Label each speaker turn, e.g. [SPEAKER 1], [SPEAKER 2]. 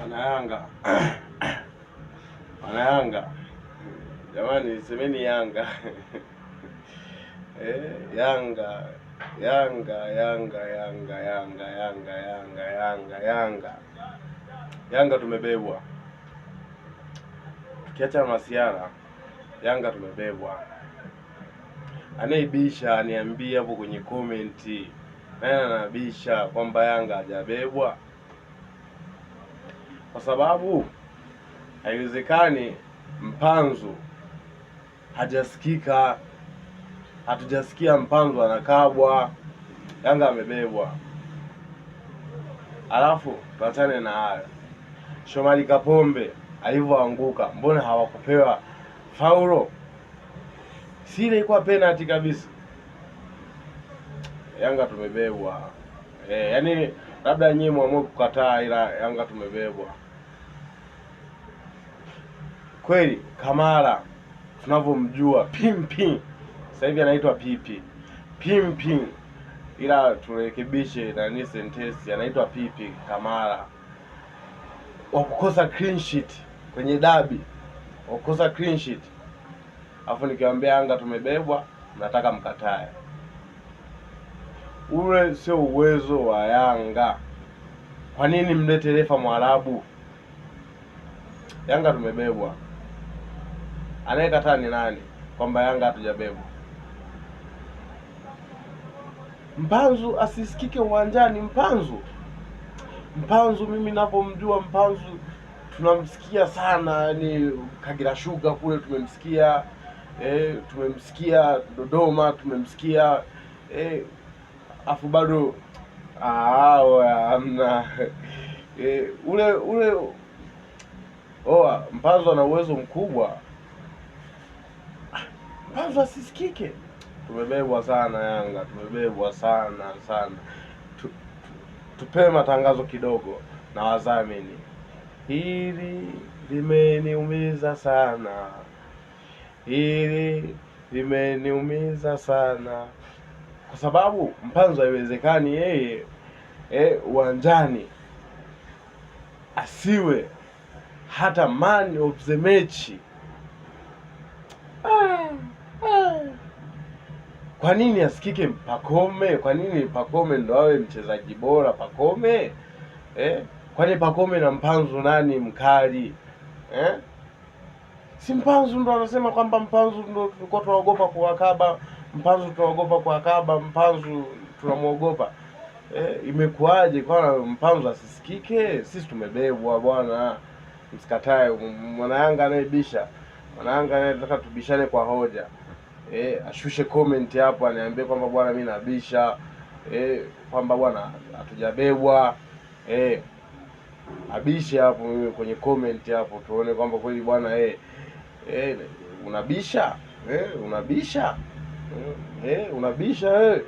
[SPEAKER 1] Wanayanga Wanayanga jamani, semeni Yanga Yanga Yanga Yanga Yanga Yanga Yanga Yanga Yanga Yanga Yanga tumebebwa. Tukiacha masiara, Yanga tumebebwa. Anaibisha aniambie hapo kwenye komenti, nani anabisha kwamba Yanga hajabebwa? Kwa sababu haiwezekani Mpanzu hajasikika, hatujasikia Mpanzu anakabwa, Yanga amebebwa. Alafu tuachane na hayo, Shomari Kapombe alivyoanguka, mbona hawakupewa faulo? Si ile ilikuwa penalty kabisa. Yanga tumebebwa. Yaani labda nyinyi muamue kukataa, ila Yanga tumebebwa kweli. Kamara tunavyomjua pimpi, sasa hivi anaitwa pipi pimpi, ila turekebishe nani sentence, anaitwa pipi Kamara. Wakukosa clean sheet kwenye dabi, wakukosa clean sheet, afu nikiwaambia Yanga tumebebwa, nataka mkatae. Ule sio uwezo wa Yanga. Kwa nini mlete refa Mwarabu? Yanga tumebebwa. Anayekataa ni nani kwamba Yanga hatujabebwa? Mpanzu asisikike uwanjani. Mpanzu mimi ninapomjua Mpanzu, tunamsikia sana, yani Kagera Sugar kule tumemsikia, tumemsikia Dodoma, tumemsikia afu bado hamna ule Mpanzu ana uwezo mkubwa. Mpanzu asisikike. Tumebebwa sana Yanga, tumebebwa sana. Tupewe matangazo kidogo na wadhamini. Hili limeniumiza sana, hili limeniumiza sana, kwa sababu Mpanzu haiwezekani yeye uwanjani asiwe hata man of the match. Kwa nini asikike Pacome? Kwa nini Pacome ndo awe mchezaji bora? Pacome kwani Pacome na Mpanzu nani mkali? Si Mpanzu ndo anasema kwamba Mpanzu ndo tulikuwa tunaogopa kuwakaba, Mpanzu tunaogopa kuwakaba, Mpanzu tunamuogopa. Imekuwaje kwa Mpanzu asisikike? Sisi tumebebwa bwana, msikatae. Mwana Yanga anayebisha, mwana Yanga anataka tubishane kwa hoja, ashushe comment hapo aniambie kwamba bwana mimi nabisha, kwamba bwana hatujabebwa, abishe hapo kwenye comment hapo, tuone kwamba kweli bwana unabisha, unabisha